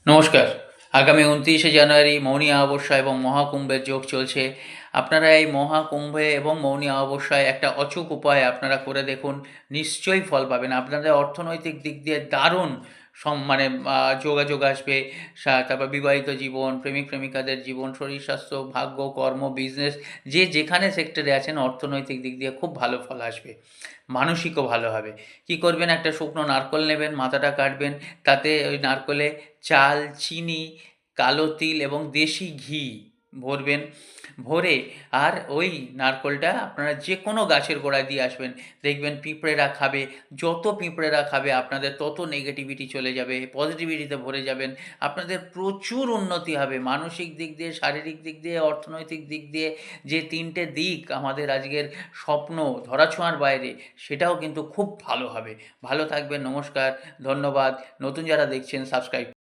নমস্কার। আগামী ২৯শে জানুয়ারি মৌনী অমাবস্যা এবং মহাকুম্ভের যোগ চলছে। আপনারা এই মহাকুম্ভে এবং মৌনী অমাবস্যায় একটা অচূক উপায় আপনারা করে দেখুন, নিশ্চয়ই ফল পাবেন। আপনাদের অর্থনৈতিক দিক দিয়ে দারুণ মানে যোগাযোগ আসবে। তারপর বিবাহিত জীবন, প্রেমিক-প্রেমিকাদের জীবন, শরীর-স্বাস্থ্য, ভাগ্য, কর্ম, বিজনেস যে যেখানে সেক্টরে আছেন অর্থনৈতিক দিক দিয়ে খুব ভালো ফল আসবে। মানসিকও ভালো হবে। কি করবেন? একটা শুকনো নারকোল নেবেন, মাথাটা কাটবেন, তাতে ওই নারকোলে চাল, চিনি, কালো তিল এবং দেশি ঘি ভরবেন। ভরে আর ওই নারকোলটা আপনারা যেকোনো গাছের গোড়ায় দিয়ে আসবেন। দেখবেন পিঁপড়েরা খাবে। যত পিঁপড়েরা খাবে আপনাদের তত নেগেটিভিটি চলে যাবে, পজিটিভিটিতে ভরে যাবেন। আপনাদের প্রচুর উন্নতি হবে মানসিক দিক দিয়ে, শারীরিক দিক দিয়ে, অর্থনৈতিক দিক দিয়ে। যে ৩ টে দিক আমাদের আজকের স্বপ্ন ধরাছোঁয়ার বাইরে, সেটাও কিন্তু খুব ভালো হবে। ভালো থাকবেন। নমস্কার, ধন্যবাদ। নতুন যারা দেখছেন সাবস্ক্রাইব